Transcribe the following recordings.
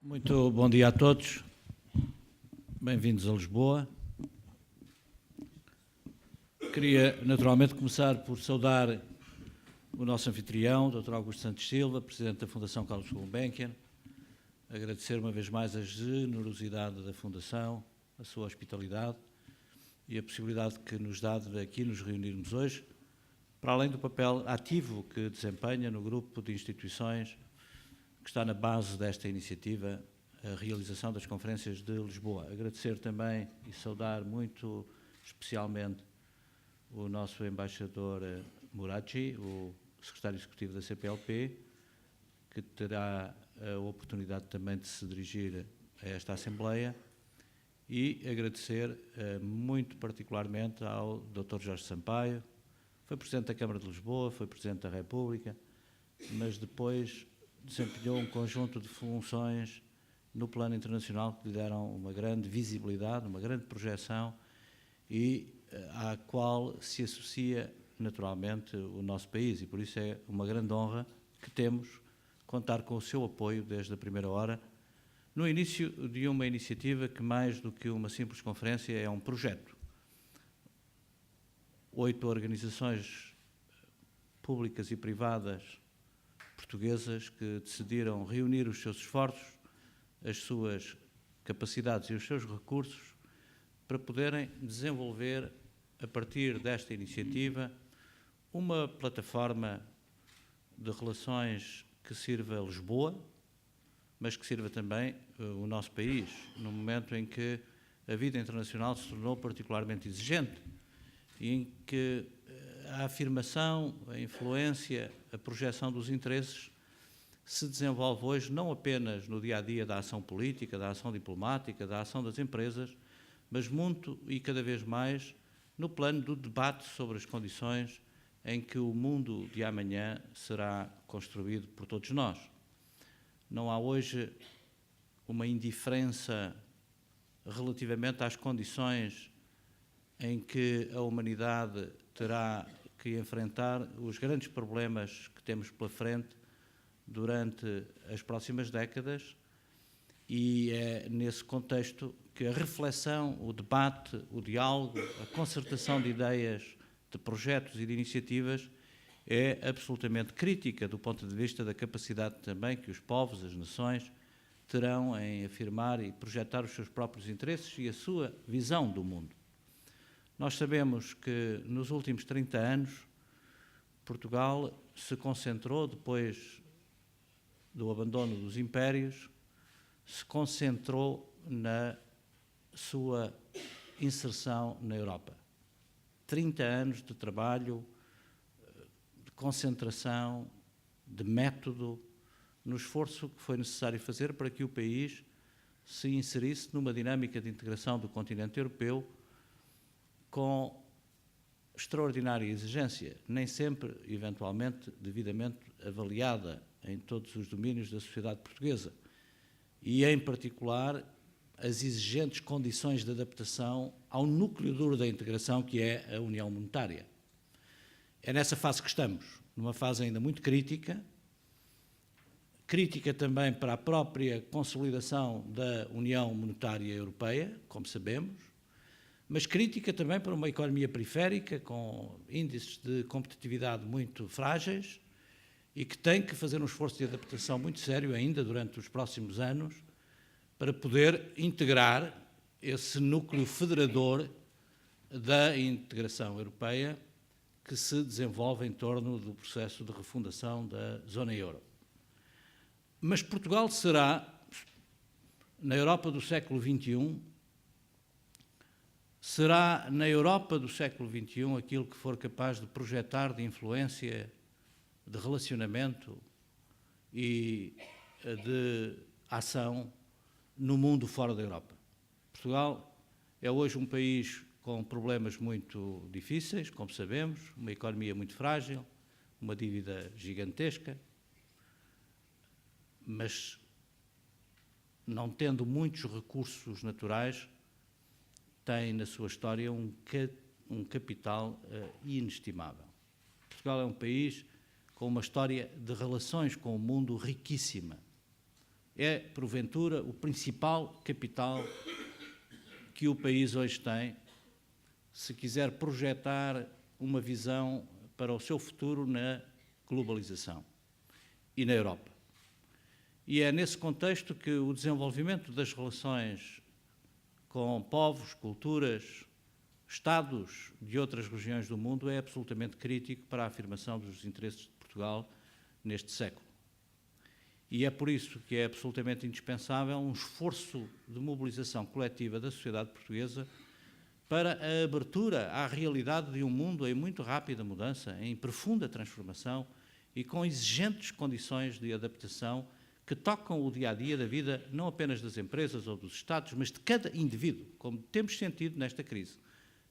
Muito bom dia a todos, bem-vindos a Lisboa. Queria naturalmente começar por saudar o nosso anfitrião, Dr. Augusto Santos Silva, Presidente da Fundação Carlos Gulbenkian, agradecer uma vez mais a generosidade da Fundação, a sua hospitalidade e a possibilidade que nos dá de aqui nos reunirmos hoje, para além do papel ativo que desempenha no grupo de instituições que está na base desta iniciativa, a realização das conferências de Lisboa. Agradecer também e saudar muito especialmente o nosso embaixador Muraci, o secretário executivo da CPLP, que terá a oportunidade também de se dirigir a esta Assembleia, e agradecer muito particularmente ao Dr. Jorge Sampaio, foi Presidente da Câmara de Lisboa, foi Presidente da República, mas depois desempenhou um conjunto de funções no plano internacional que lhe deram uma grande visibilidade, uma grande projeção e à qual se associa naturalmente o nosso país, e por isso é uma grande honra que temos contar com o seu apoio desde a primeira hora no início de uma iniciativa que, mais do que uma simples conferência, é um projeto. 8 organizações públicas e privadas portuguesas que decidiram reunir os seus esforços, as suas capacidades e os seus recursos para poderem desenvolver, a partir desta iniciativa, uma plataforma de relações que sirva a Lisboa, mas que sirva também o nosso país, no momento em que a vida internacional se tornou particularmente exigente e em que a afirmação, a influência, a projeção dos interesses se desenvolve hoje não apenas no dia-a-dia da ação política, da ação diplomática, da ação das empresas, mas muito e cada vez mais no plano do debate sobre as condições em que o mundo de amanhã será construído por todos nós. Não há hoje uma indiferença relativamente às condições em que a humanidade terá que enfrentar os grandes problemas que temos pela frente durante as próximas décadas, e é nesse contexto que a reflexão, o debate, o diálogo, a concertação de ideias, de projetos e de iniciativas é absolutamente crítica do ponto de vista da capacidade também que os povos, as nações, terão em afirmar e projetar os seus próprios interesses e a sua visão do mundo. Nós sabemos que nos últimos 30 anos Portugal se concentrou, depois do abandono dos impérios, se concentrou na sua inserção na Europa. 30 anos de trabalho, de concentração, de método, no esforço que foi necessário fazer para que o país se inserisse numa dinâmica de integração do continente europeu com extraordinária exigência, nem sempre, eventualmente, devidamente avaliada em todos os domínios da sociedade portuguesa, e, em particular, as exigentes condições de adaptação ao núcleo duro da integração, que é a União Monetária. É nessa fase que estamos, numa fase ainda muito crítica, crítica também para a própria consolidação da União Monetária Europeia, como sabemos, mas crítica também para uma economia periférica, com índices de competitividade muito frágeis e que tem que fazer um esforço de adaptação muito sério ainda durante os próximos anos para poder integrar esse núcleo federador da integração europeia que se desenvolve em torno do processo de refundação da zona euro. Mas Portugal será, na Europa do século XXI, será na Europa do século XXI aquilo que for capaz de projetar de influência, de relacionamento e de ação no mundo fora da Europa. Portugal é hoje um país com problemas muito difíceis, como sabemos, uma economia muito frágil, uma dívida gigantesca, mas não tendo muitos recursos naturais, tem na sua história um capital inestimável. Portugal é um país com uma história de relações com o mundo riquíssima, é, porventura, o principal capital que o país hoje tem, se quiser projetar uma visão para o seu futuro na globalização e na Europa. E é nesse contexto que o desenvolvimento das relações com povos, culturas, Estados de outras regiões do mundo é absolutamente crítico para a afirmação dos interesses de Portugal neste século. E é por isso que é absolutamente indispensável um esforço de mobilização coletiva da sociedade portuguesa para a abertura à realidade de um mundo em muito rápida mudança, em profunda transformação e com exigentes condições de adaptação que tocam o dia-a-dia da vida não apenas das empresas ou dos Estados, mas de cada indivíduo, como temos sentido nesta crise.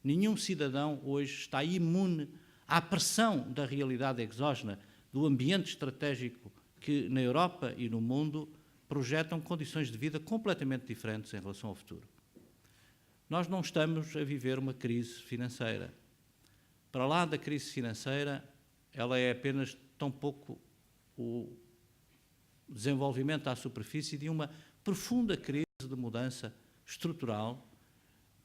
Nenhum cidadão hoje está imune à pressão da realidade exógena, do ambiente estratégico que na Europa e no mundo projetam condições de vida completamente diferentes em relação ao futuro. Nós não estamos a viver uma crise financeira. Para lá da crise financeira, ela é apenas tão pouco o desenvolvimento à superfície de uma profunda crise de mudança estrutural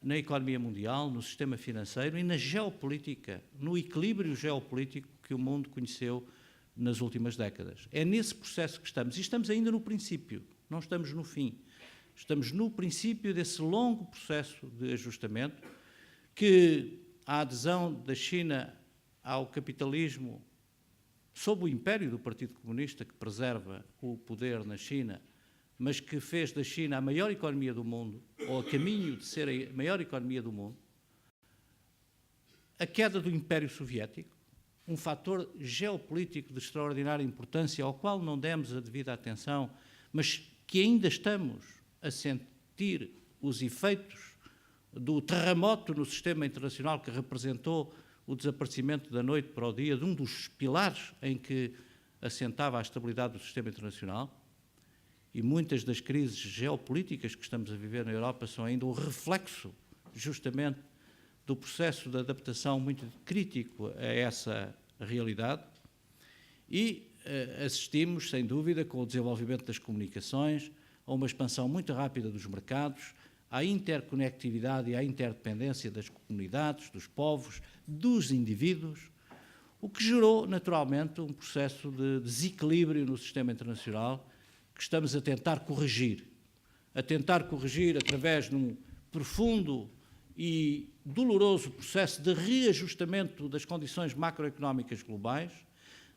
na economia mundial, no sistema financeiro e na geopolítica, no equilíbrio geopolítico que o mundo conheceu nas últimas décadas. É nesse processo que estamos, e estamos ainda no princípio, não estamos no fim. Estamos no princípio desse longo processo de ajustamento que a adesão da China ao capitalismo sob o império do Partido Comunista, que preserva o poder na China, mas que fez da China a maior economia do mundo, ou a caminho de ser a maior economia do mundo, a queda do Império Soviético, um fator geopolítico de extraordinária importância ao qual não demos a devida atenção, mas que ainda estamos a sentir os efeitos do terremoto no sistema internacional que representou o desaparecimento da noite para o dia de um dos pilares em que assentava a estabilidade do sistema internacional. E muitas das crises geopolíticas que estamos a viver na Europa são ainda o reflexo, justamente, do processo de adaptação muito crítico a essa realidade. E assistimos, sem dúvida, com o desenvolvimento das comunicações, a uma expansão muito rápida dos mercados, à interconectividade e à interdependência das comunidades, dos povos, dos indivíduos, o que gerou, naturalmente, um processo de desequilíbrio no sistema internacional que estamos a tentar corrigir através de um profundo e doloroso processo de reajustamento das condições macroeconómicas globais,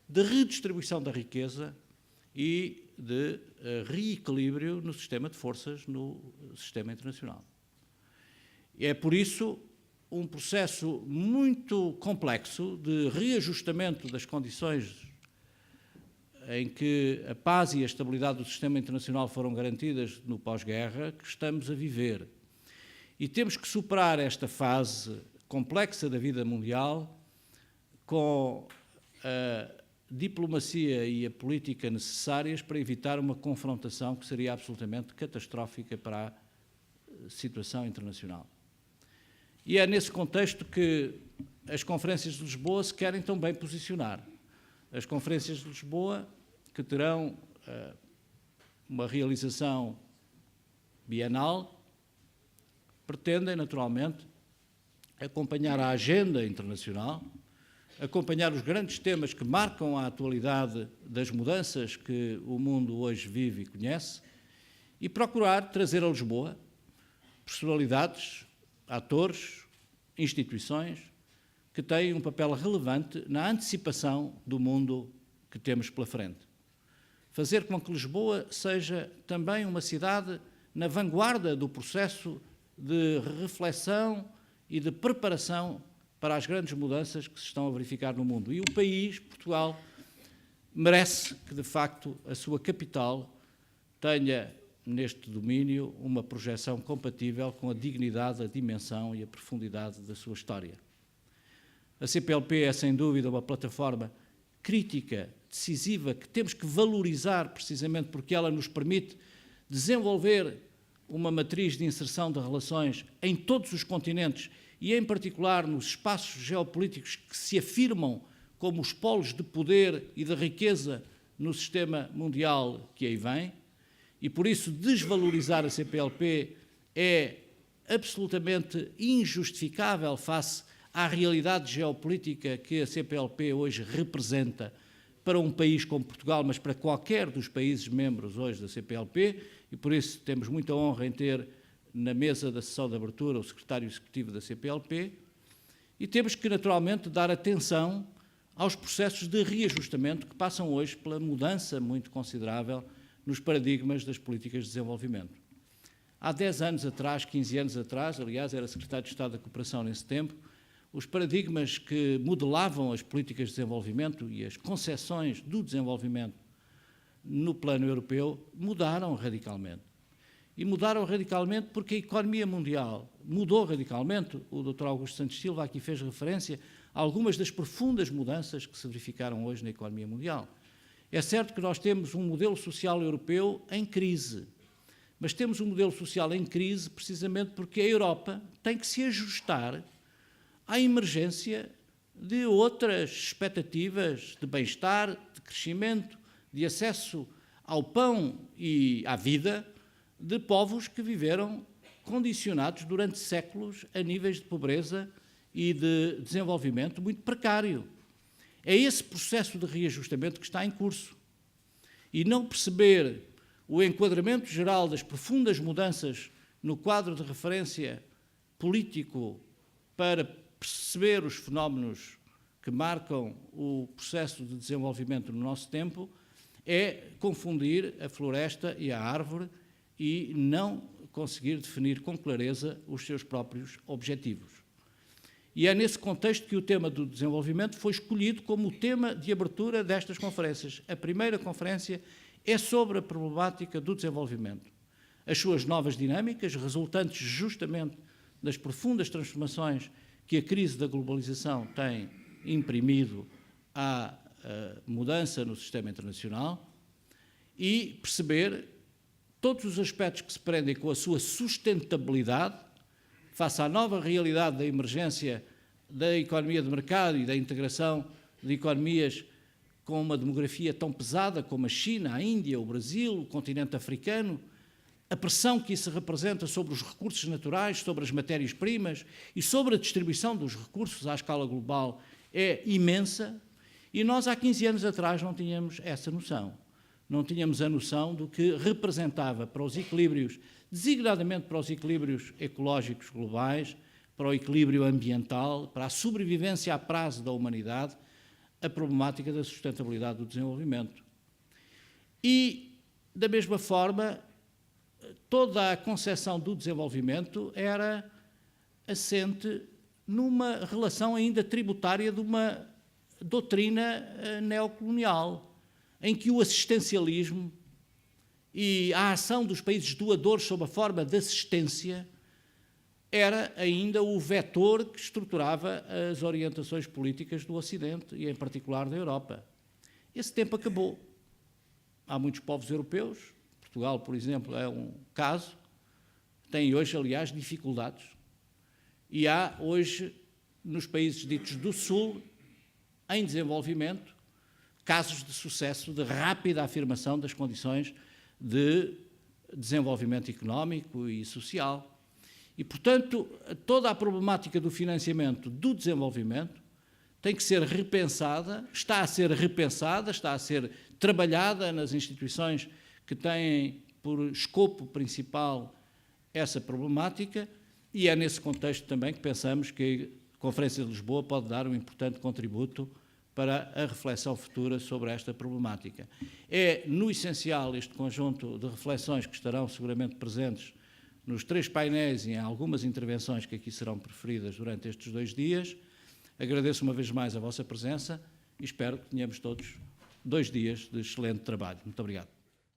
de redistribuição da riqueza e de reequilíbrio no sistema de forças no sistema internacional. É por isso um processo muito complexo de reajustamento das condições em que a paz e a estabilidade do sistema internacional foram garantidas no pós-guerra que estamos a viver. E temos que superar esta fase complexa da vida mundial com a diplomacia e a política necessárias para evitar uma confrontação que seria absolutamente catastrófica para a situação internacional. E é nesse contexto que as conferências de Lisboa se querem também posicionar. As conferências de Lisboa, que terão uma realização bienal, pretendem, naturalmente, acompanhar a agenda internacional, acompanhar os grandes temas que marcam a atualidade das mudanças que o mundo hoje vive e conhece e procurar trazer a Lisboa personalidades, atores, instituições que têm um papel relevante na antecipação do mundo que temos pela frente. Fazer com que Lisboa seja também uma cidade na vanguarda do processo de reflexão e de preparação para as grandes mudanças que se estão a verificar no mundo. E o país, Portugal, merece que, de facto, a sua capital tenha, neste domínio, uma projeção compatível com a dignidade, a dimensão e a profundidade da sua história. A CPLP é, sem dúvida, uma plataforma crítica, decisiva, que temos que valorizar precisamente porque ela nos permite desenvolver uma matriz de inserção de relações em todos os continentes e, em particular, nos espaços geopolíticos que se afirmam como os polos de poder e de riqueza no sistema mundial que aí vem, e por isso desvalorizar a CPLP é absolutamente injustificável face à realidade geopolítica que a CPLP hoje representa para um país como Portugal, mas para qualquer dos países membros hoje da CPLP, e por isso temos muita honra em ter na mesa da sessão de abertura o secretário executivo da CPLP, e temos que naturalmente dar atenção aos processos de reajustamento que passam hoje pela mudança muito considerável nos paradigmas das políticas de desenvolvimento. Há 10 anos atrás, 15 anos atrás, aliás, era secretário de Estado da Cooperação nesse tempo, os paradigmas que modelavam as políticas de desenvolvimento e as concepções do desenvolvimento no plano europeu mudaram radicalmente. E mudaram radicalmente porque a economia mundial mudou radicalmente. O Dr. Augusto Santos Silva aqui fez referência a algumas das profundas mudanças que se verificaram hoje na economia mundial. É certo que nós temos um modelo social europeu em crise, mas temos um modelo social em crise precisamente porque a Europa tem que se ajustar à emergência de outras expectativas de bem-estar, de crescimento, de acesso ao pão e à vida de povos que viveram condicionados durante séculos a níveis de pobreza e de desenvolvimento muito precário. É esse processo de reajustamento que está em curso. E não perceber o enquadramento geral das profundas mudanças no quadro de referência político para perceber os fenómenos que marcam o processo de desenvolvimento no nosso tempo é confundir a floresta e a árvore e não conseguir definir com clareza os seus próprios objetivos. E é nesse contexto que o tema do desenvolvimento foi escolhido como o tema de abertura destas conferências. A primeira conferência é sobre a problemática do desenvolvimento, as suas novas dinâmicas, resultantes justamente das profundas transformações que a crise da globalização tem imprimido à mudança no sistema internacional, e perceber todos os aspectos que se prendem com a sua sustentabilidade, face à nova realidade da emergência da economia de mercado e da integração de economias com uma demografia tão pesada como a China, a Índia, o Brasil, o continente africano, a pressão que isso representa sobre os recursos naturais, sobre as matérias-primas e sobre a distribuição dos recursos à escala global é imensa, e nós há 15 anos atrás não tínhamos essa noção. Não tínhamos a noção do que representava para os equilíbrios, designadamente para os equilíbrios ecológicos globais, para o equilíbrio ambiental, para a sobrevivência a prazo da humanidade, a problemática da sustentabilidade do desenvolvimento. E, da mesma forma, toda a concepção do desenvolvimento era assente numa relação ainda tributária de uma doutrina neocolonial, em que o assistencialismo e a ação dos países doadores sob a forma de assistência era ainda o vetor que estruturava as orientações políticas do Ocidente e, em particular, da Europa. Esse tempo acabou. Há muitos povos europeus, Portugal, por exemplo, é um caso, tem hoje, aliás, dificuldades. E há hoje, nos países ditos do Sul, em desenvolvimento, casos de sucesso, de rápida afirmação das condições de desenvolvimento económico e social. E, portanto, toda a problemática do financiamento do desenvolvimento tem que ser repensada, está a ser trabalhada nas instituições que têm por escopo principal essa problemática, e é nesse contexto também que pensamos que a Conferência de Lisboa pode dar um importante contributo para a reflexão futura sobre esta problemática. É, no essencial, este conjunto de reflexões que estarão seguramente presentes nos 3 painéis e em algumas intervenções que aqui serão preferidas durante estes 2 dias. Agradeço uma vez mais a vossa presença e espero que tenhamos todos 2 dias de excelente trabalho. Muito obrigado.